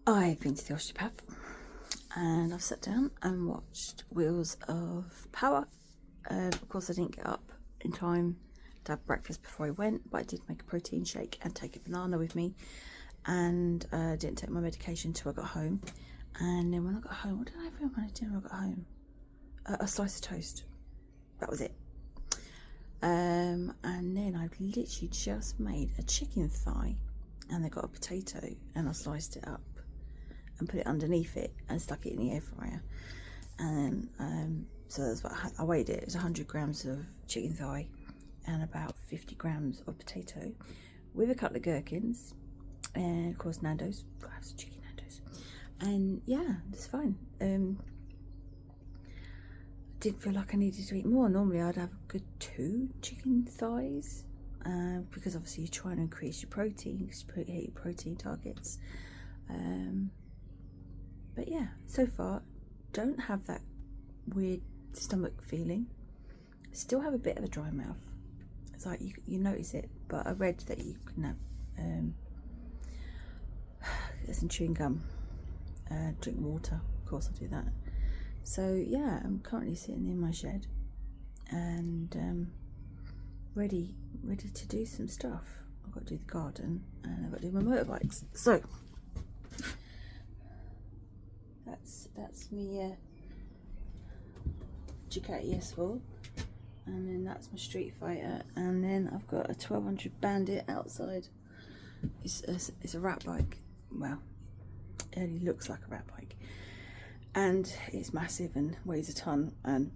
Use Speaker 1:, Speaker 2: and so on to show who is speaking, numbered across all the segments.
Speaker 1: I've been to the osteopath and I've sat down and watched Wheels of Power. Of course, I didn't get up in time to have breakfast before I went, but I did make a protein shake and take a banana with me, and didn't take my medication until I got home. And then when I got home, what did I have for my dinner? I got home a slice of toast. That was it. And then I literally just made a chicken thigh, and I got a potato and I sliced it up and put it underneath it and stuck it in the air fryer. And so that's what I weighed it. It was 100 grams of chicken thigh and about 50 grams of potato with a couple of gherkins and of course Nando's. That's chicken Nando's. And yeah, it's fine. Didn't feel like I needed to eat more. Normally I'd have a good 2 chicken thighs because obviously you're trying to increase your protein, hit your protein targets. But yeah, so far don't have that weird stomach feeling. Still have a bit of a dry mouth. It's like you notice it, but I read that you can have get some chewing gum, drink water. Of course I do that. So yeah, I'm currently sitting in my shed and ready to do some stuff. I've got to do the garden and I've got to do my motorbikes. So that's me Ducati S4, and then that's my Street Fighter, and then I've got a 1200 Bandit outside. It's a rat bike. Well, it only looks like a rat bike, and it's massive and weighs a ton, and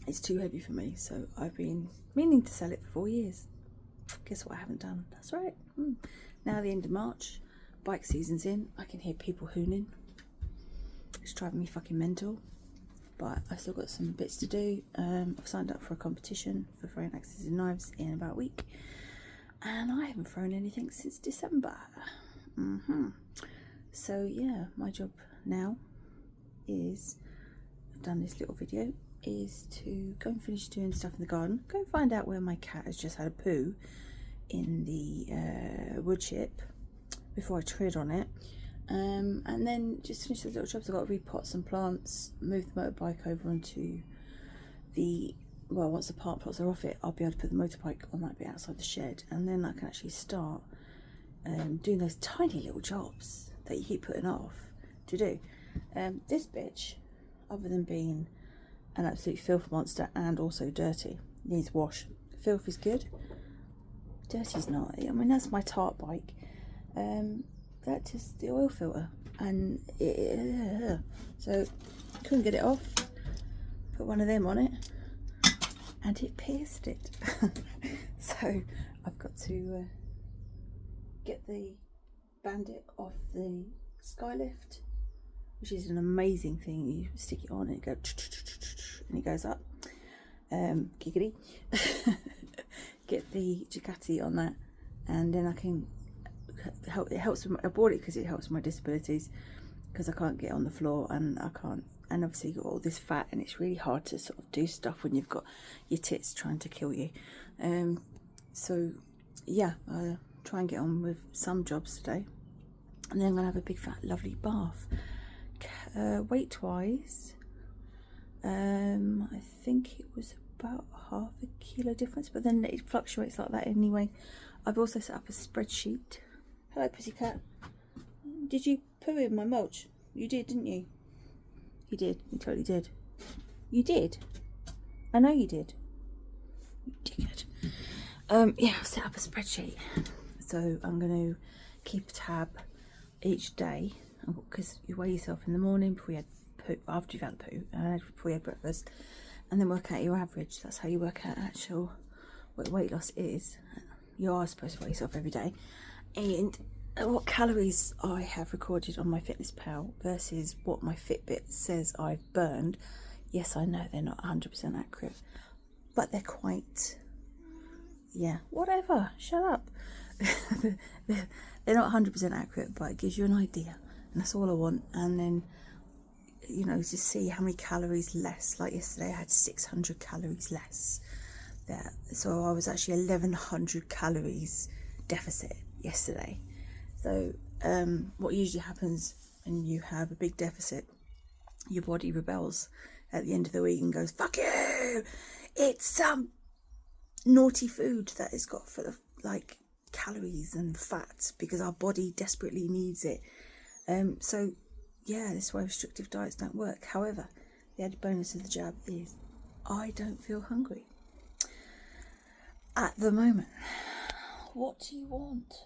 Speaker 1: it's too heavy for me, so I've been meaning to sell it for 4 years. Guess what I haven't done? That's right. Now the end of March, bike season's in, I can hear people hooning. It's driving me fucking mental, but I've still got some bits to do. I've signed up for a competition for throwing axes and knives in about a week, and I haven't thrown anything since December. So yeah, my job now is, I've done this little video, is to go and finish doing stuff in the garden, go and find out where my cat has just had a poo in the wood chip before I tread on it. And then just finish the little jobs. I've got to repot some plants, move the motorbike over onto the, well, once the park plots are off it, I'll be able to put the motorbike on that bit outside the shed, and then I can actually start doing those tiny little jobs that you keep putting off to do. This bitch, other than being an absolute filth monster and also dirty, needs wash. Filth is good, dirty's not. I mean, that's my tart bike. That's just the oil filter, and so couldn't get it off. Put one of them on it and it pierced it. So I've got to get the Bandit off the Skylift, which is an amazing thing. You stick it on and it goes and it goes up. Giggity. Get the Ducati on that, and then I can help. It helps with, I bought it because it helps with my disabilities, because I can't get on the floor and I can't, and obviously you've got all this fat and it's really hard to sort of do stuff when you've got your tits trying to kill you. So yeah, I'll try and get on with some jobs today, and then I'm gonna have a big fat lovely bath. Weight wise, I think it was about half a kilo difference, but then it fluctuates like that anyway. I've also set up a spreadsheet. Hello pussycat. Did you poo in my mulch? You did, didn't you? You did, you totally did. You did? I know you did. You dickhead. Yeah, I've set up a spreadsheet. So I'm going to keep a tab each day, because you weigh yourself in the morning before you had poo, after you've had poo, before you had breakfast, and then work out your average. That's how you work out actual what weight loss is. You are supposed to weigh yourself every day, and what calories I have recorded on my FitnessPal versus what my Fitbit says I've burned. Yes, I know they're not 100% accurate, but they're quite, yeah, whatever, shut up. They're not 100% accurate, but it gives you an idea, and that's all I want. And then, you know, to see how many calories less. Like yesterday I had 600 calories less there, so I was actually 1100 calories deficit yesterday. So what usually happens when you have a big deficit, your body rebels at the end of the week and goes, fuck you, it's some naughty food that it's got full of like calories and fats because our body desperately needs it. So yeah, this is why restrictive diets don't work. However, the added bonus of the jab is I don't feel hungry at the moment. What do you want?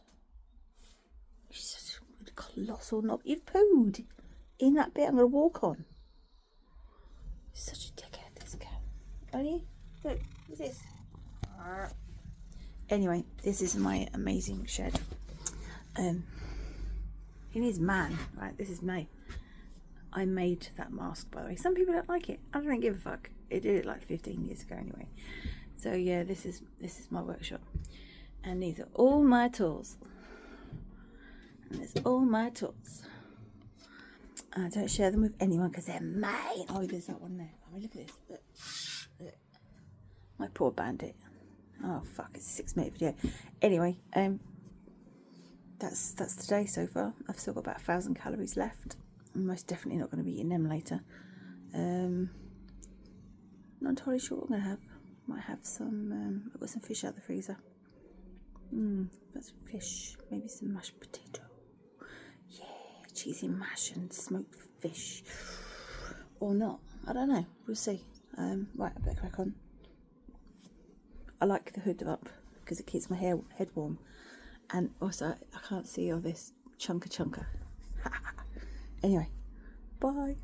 Speaker 1: You're such a colossal knob. You've pooed in that bit I'm going to walk on. You're such a dickhead, this cat. Are you? Look, what's this? Anyway, this is my amazing shed. It is man, right? This is me. I made that mask, by the way. Some people don't like it. I don't give a fuck. I did it like 15 years ago anyway. So yeah, this is my workshop. And these are all my tools. And there's all my tools. I don't share them with anyone because they're mine. Oh, there's that one there. I mean, look at this. Look. Look. My poor bandit. Oh fuck, it's a 6-minute video. Anyway, that's the day so far. I've still got about 1,000 calories left. I'm most definitely not going to be eating them later. Not entirely sure what I'm going to have. Might have some, I've got some fish out of the freezer. That's fish. Maybe some mashed potato. Yeah, cheesy mash and smoked fish. Or not. I don't know. We'll see. Right, I better crack on. I like the hood up because it keeps my head warm. And also, I can't see all this chunker. Anyway, bye.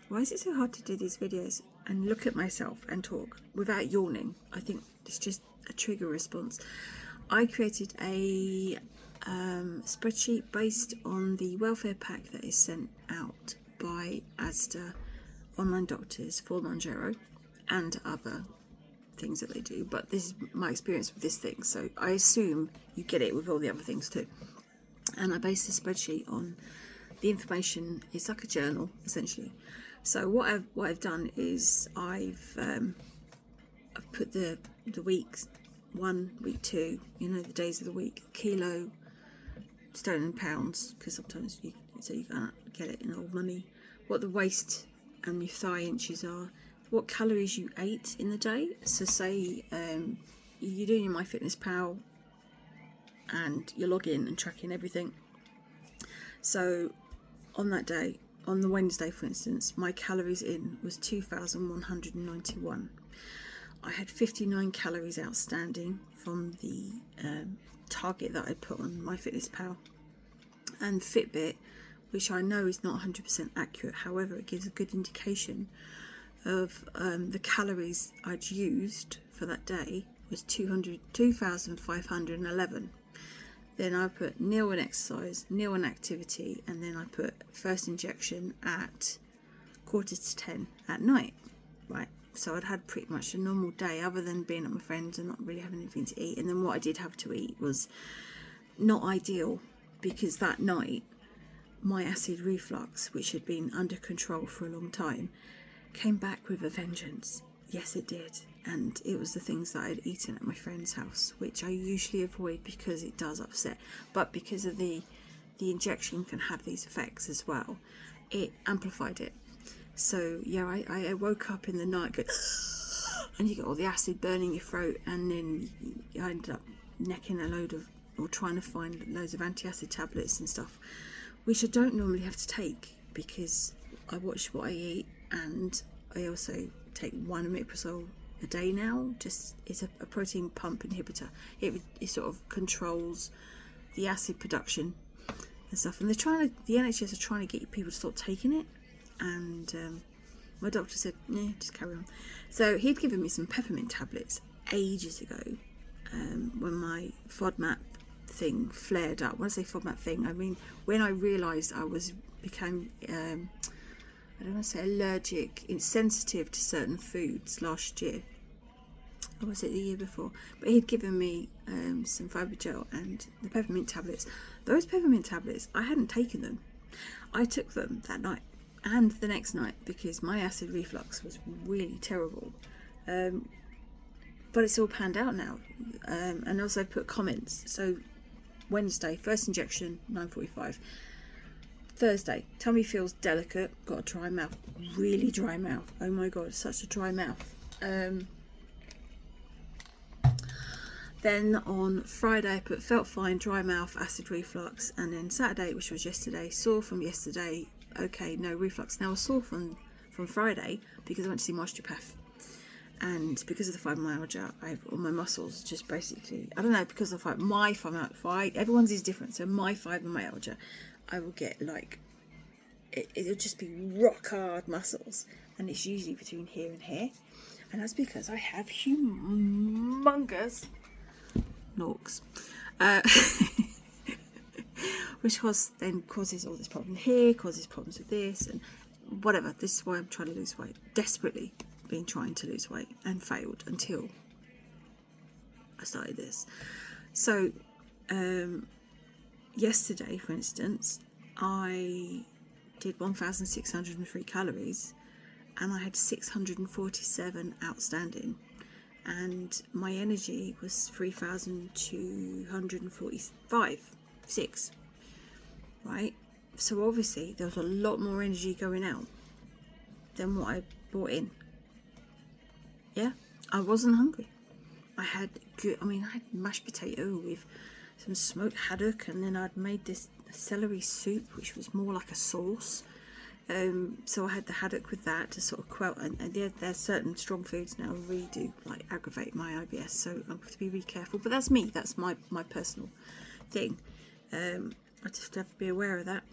Speaker 1: Why is it so hard to do these videos and look at myself and talk without yawning? I think it's just a trigger response. I created a spreadsheet based on the welfare pack that is sent out by Asda online doctors for Mounjaro and other things that they do, but this is my experience with this thing, so I assume you get it with all the other things too. And I based the spreadsheet on the information. It's like a journal essentially. So what I've done is I've put the weeks 1, week 2, you know, the days of the week, kilo, stone and pounds, because sometimes you can't get it in old money, what the waist and your thigh inches are, what calories you ate in the day. So say you're doing your MyFitnessPal and you're logging and tracking everything. So on that day, on the Wednesday for instance, my calories in was 2,191. I had 59 calories outstanding from the target that I put on MyFitnessPal and Fitbit, which I know is not 100% accurate. However, it gives a good indication of the calories I'd used for that day was 2,511. Then I put nil on exercise, nil on activity, and then I put first injection at 9:45 at night, right? So I'd had pretty much a normal day other than being at my friends and not really having anything to eat. And then what I did have to eat was not ideal because that night my acid reflux, which had been under control for a long time, came back with a vengeance. Yes, it did. And it was the things that I had eaten at my friend's house, which I usually avoid because it does upset. But because of the injection can have these effects as well, it amplified it. So yeah, I woke up in the night going, and you get all the acid burning your throat, and then I ended up necking a load of, or trying to find loads of anti-acid tablets and stuff, which I don't normally have to take because I watch what I eat, and I also take 1 omeprazole a day now. Just it's a protein pump inhibitor. It sort of controls the acid production and stuff. And the NHS are trying to get people to stop taking it. And my doctor said, "Yeah, just carry on." So he'd given me some peppermint tablets ages ago when my FODMAP thing flared up. When I say FODMAP thing, I mean when I realised I became I don't want to say allergic, it's sensitive to certain foods last year. Or was it the year before? But he'd given me some Fibrogel and the peppermint tablets. Those peppermint tablets, I hadn't taken them. I took them that night and the next night because my acid reflux was really terrible. But it's all panned out now. And also I put comments. So Wednesday, first injection, 9:45. Thursday, tummy feels delicate, got a dry mouth, really dry mouth. Oh my god, such a dry mouth. Then on Friday, I felt fine, dry mouth, acid reflux, and then Saturday, which was yesterday, sore from yesterday, okay, no reflux. Now I was sore from Friday because I went to see my osteopath, and because of the fibromyalgia, all my muscles just basically, I don't know, because of my fibromyalgia, everyone's is different. So my fibromyalgia, I will get like, it'll just be rock hard muscles, and it's usually between here and here, and that's because I have humongous norks, which then causes all this problem here, causes problems with this and whatever. This is why I'm trying to lose weight, desperately been trying to lose weight and failed until I started this. So yesterday, for instance, I did 1,603 calories and I had 647 outstanding, and my energy was 3,245, right? So obviously there was a lot more energy going out than what I brought in. Yeah, I wasn't hungry. I had I had mashed potato with some smoked haddock, and then I'd made this celery soup, which was more like a sauce. So I had the haddock with that to sort of quell, and there's certain strong foods now really do like aggravate my IBS, so I have to be really careful. But that's me, that's my personal thing. I just have to be aware of that.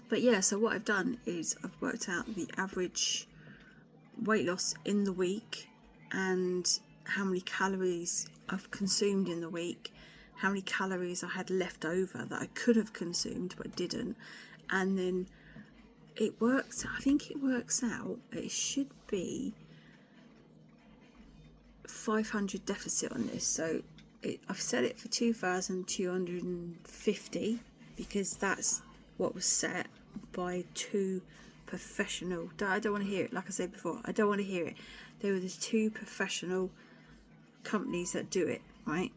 Speaker 1: But yeah, so what I've done is I've worked out the average weight loss in the week and how many calories I've consumed in the week, how many calories I had left over that I could have consumed but didn't, and then I think it works out, it should be 500 deficit on this. So I've set it for 2,250 because that's what was set by two professional, I don't want to hear it, like I said before, I don't want to hear it. There were the two professional companies that do it, right?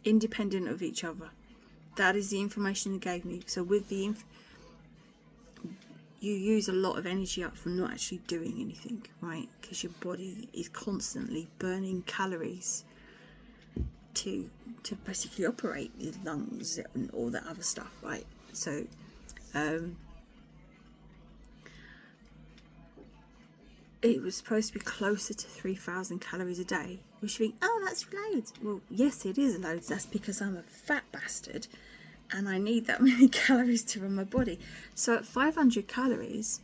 Speaker 1: Independent of each other. That is the information they gave me. So with the you use a lot of energy up from not actually doing anything, right? Because your body is constantly burning calories to basically operate the lungs and all that other stuff, right? So it was supposed to be closer to 3,000 calories a day, which you think, oh, that's loads. Well, yes, it is loads. That's because I'm a fat bastard and I need that many calories to run my body. So at 500 calories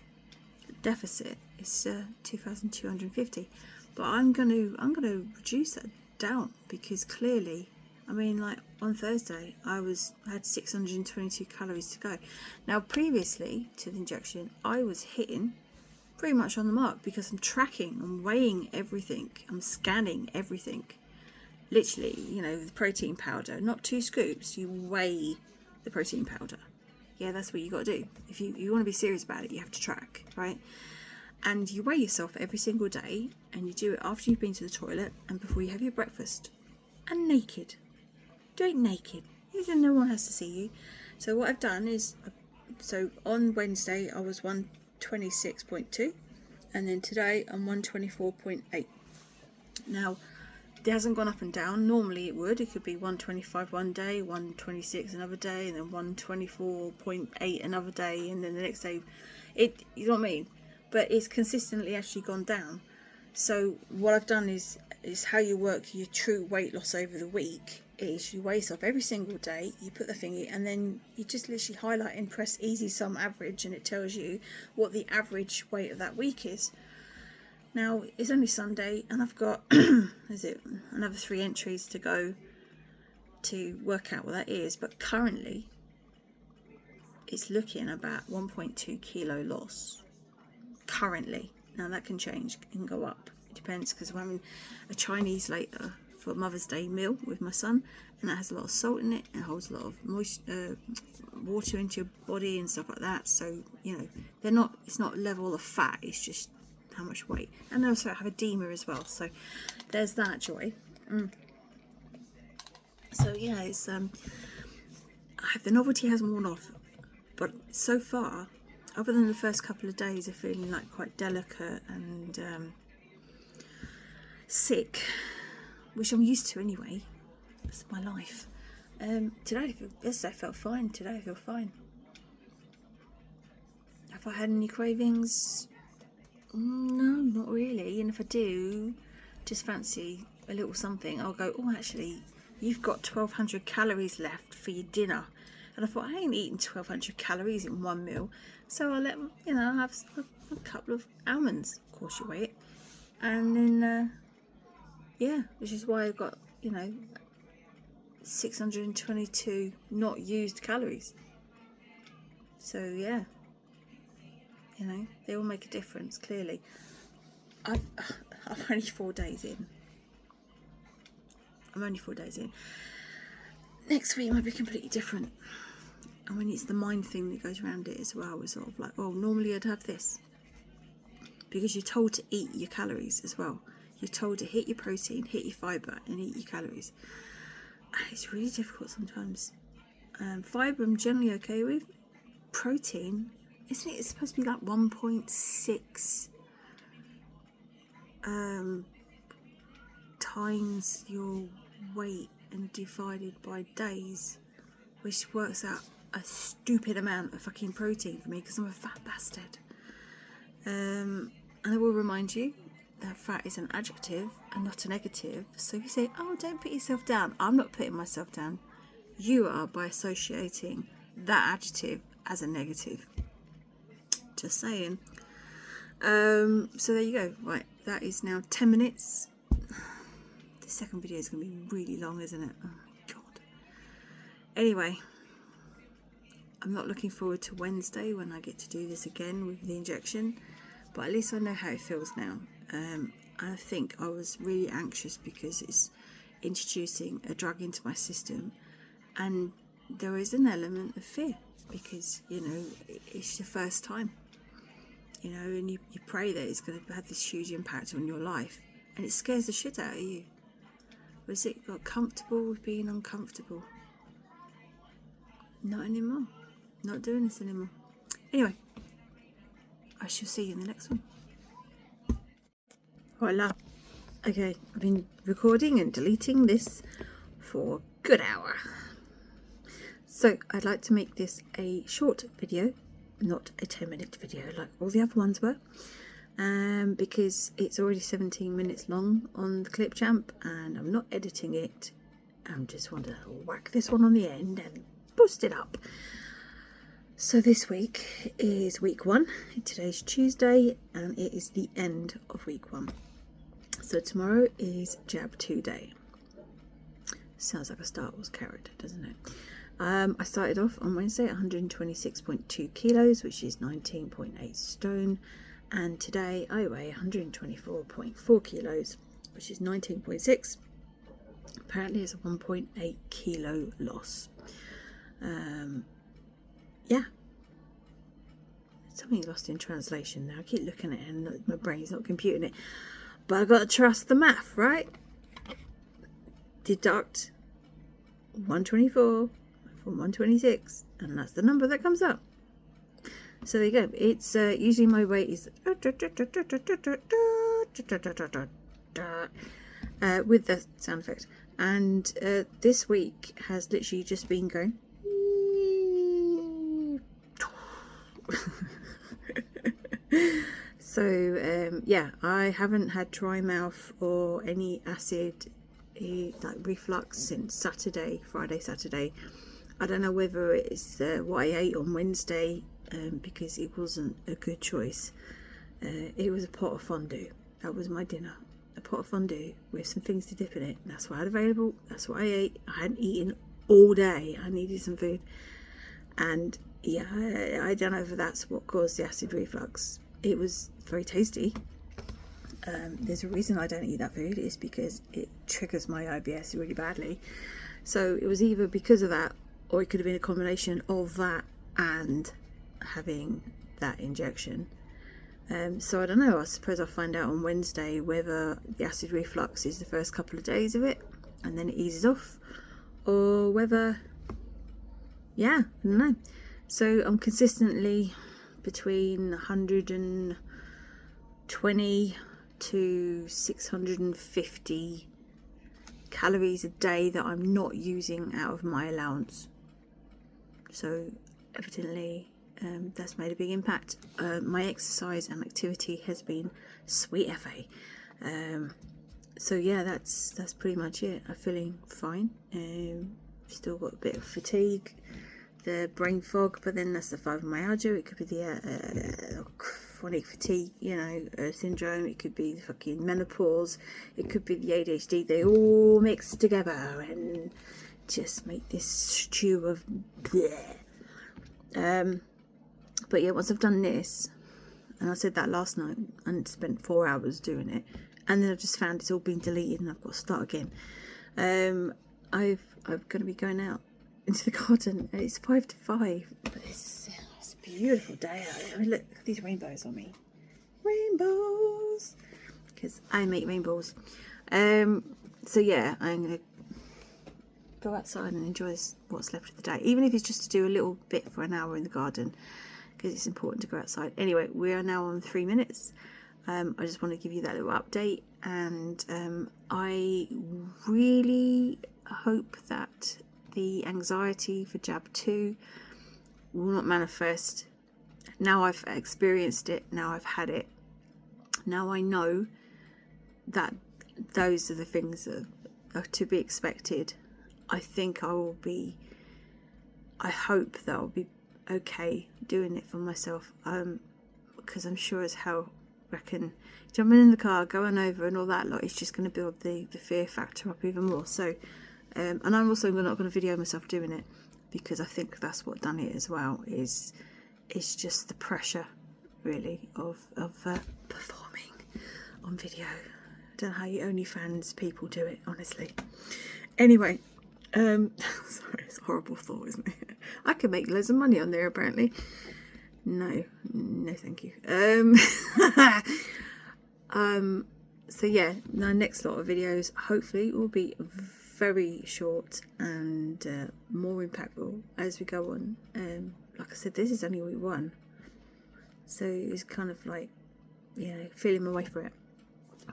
Speaker 1: deficit is 2,250, but I'm gonna reduce that down, because clearly, I mean, like on Thursday I had 622 calories to go. Now previously to the injection I was hitting pretty much on the mark, because I'm tracking, I'm weighing everything, I'm scanning everything, literally, you know, the protein powder, not 2 scoops, you weigh the protein powder. Yeah, that's what you got to do. If you want to be serious about it, you have to track, right? And you weigh yourself every single day, and you do it after you've been to the toilet and before you have your breakfast, and naked. Do it naked, no one has to see you. So what I've done is, so on Wednesday I was 126.2, and then today I'm 124.8. Now it hasn't gone up and down. Normally it would. It could be 125 one day, 126 another day, and then 124.8 another day, and then the next day you know what I mean? But it's consistently actually gone down. So what I've done is how you work your true weight loss over the week is you weigh yourself every single day, you put the thingy, and then you just literally highlight and press easy sum average, and it tells you what the average weight of that week is. Now it's only Sunday and I've got another 3 entries to go to work out what that is, but currently it's looking about 1.2 kilo loss currently. Now that can change, it can go up, it depends, because I'm having a Chinese later for Mother's Day meal with my son, and that has a lot of salt in it and holds a lot of water into your body and stuff like that. So you know, it's not level of fat, it's just how much weight. And also I have edema as well, so there's that joy. So yeah, it's the novelty hasn't worn off, but so far, other than the first couple of days of feeling like quite delicate and sick, which I'm used to anyway, that's my life. Today I felt fine. Today I feel fine. Have I had any cravings? No, not really. And if I do, just fancy a little something, I'll go, oh, actually, you've got 1,200 calories left for your dinner. And I thought, I ain't eating 1,200 calories in one meal. So I'll let, you know, have a couple of almonds. Of course you weigh it. And then, yeah, which is why I've got, you know, 622 not used calories. So, yeah. You know, they all make a difference, clearly. I'm only 4 days in. I'm only 4 days in. Next week might be completely different. I mean, it's the mind thing that goes around it as well. It's sort of like, oh, normally I'd have this. Because you're told to eat your calories as well. You're told to hit your protein, hit your fibre, and eat your calories. And it's really difficult sometimes. Fibre I'm generally okay with. Protein, isn't it? It's supposed to be like 1.6 times your weight and divided by days, which works out a stupid amount of fucking protein for me because I'm a fat bastard. And I will remind you that fat is an adjective and not a negative. So if you say, oh, don't put yourself down, I'm not putting myself down. You are, by associating that adjective as a negative. Just saying. So there you go. Right, that is now 10 minutes. The second video is going to be really long, isn't it? Oh my god. Anyway, I'm not looking forward to Wednesday when I get to do this again with the injection, but at least I know how it feels now. I think I was really anxious because it's introducing a drug into my system, and there is an element of fear because, you know, it's the first time, you know, and you pray that it's going to have this huge impact on your life, and it scares the shit out of you. Was it got comfortable with being uncomfortable? Not anymore. Not doing this anymore. Anyway, I shall see you in the next one. Voila. Okay, I've been recording and deleting this for a good hour. So I'd like to make this a short video, not a 10-minute video like all the other ones were, because it's already 17 minutes long on the Clipchamp and I'm not editing it. I just want to whack this one on the end and boost it up. So this week is week 1. Today's Tuesday and it is the end of week 1. So tomorrow is jab 2 day. Sounds like a Star Wars character, doesn't it? I started off on Wednesday at 126.2 kilos, which is 19.8 stone. And today I weigh 124.4 kilos, which is 19.6. Apparently it's a 1.8 kilo loss. Yeah. Something lost in translation now. I keep looking at it and my brain's not computing it. But I've got to trust the math, right? Deduct 124 from 126, and that's the number that comes up. So there you go. It's usually my weight is with the sound effect, and this week has literally just been going. So yeah, I haven't had dry mouth or any acid like reflux since Friday, Saturday. I don't know whether it's what I ate on Wednesday, because it wasn't a good choice. It was a pot of fondue. That was my dinner. A pot of fondue with some things to dip in it. That's what I had available. That's what I ate. I hadn't eaten all day. I needed some food. And yeah, I don't know if that's what caused the acid reflux. It was very tasty. There's a reason I don't eat that food. It's because it triggers my IBS really badly. So it was either because of that, or it could have been a combination of that and having that injection. So I don't know. I suppose I'll find out on Wednesday whether the acid reflux is the first couple of days of it and then it eases off, or whether yeah, I don't know. So I'm consistently between 120 to 650 calories a day that I'm not using out of my allowance. So evidently that's made a big impact. My exercise and activity has been sweet FA. So yeah, that's pretty much it. I'm feeling fine. Still got a bit of fatigue, the brain fog, but then that's the fibromyalgia. It could be the chronic fatigue, syndrome. It could be the fucking menopause. It could be the ADHD. They all mix together and just make this stew of bleh. But yeah, once I've done this, and I said that last night, and spent 4 hours doing it, and then I just found it's all been deleted, and I've got to start again. I'm going to be going out into the garden, and it's 5 to 5, but it's a beautiful day out there. I mean, look at these rainbows on me. Rainbows! Because I make rainbows. So yeah, I'm going to go outside and enjoy what's left of the day, even if it's just to do a little bit for an hour in the garden, because it's important to go outside. Anyway, we are now on 3 minutes. I just want to give you that little update, and I really hope that the anxiety for jab 2 will not manifest. Now I've experienced it, now I've had it, now I know that those are the things that are to be expected. I think I hope that I'll be okay doing it for myself, because I'm sure as hell reckon jumping in the car, going over and all that lot is just going to build the fear factor up even more. So and I'm also not going to video myself doing it, because I think that's what done it as well, is it's just the pressure really of performing on video. I don't know how you OnlyFans people do it, honestly. Anyway, sorry, it's a horrible thought, isn't it? I could make loads of money on there apparently. No thank you. So yeah, the next lot of videos hopefully will be very short and more impactful as we go on. Like I said, this is only week 1, so it's kind of like, feeling my way for it.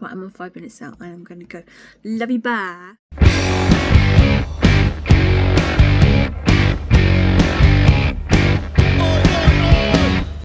Speaker 1: Right, I'm on 5 minutes out and I'm going to go. Love you, bye.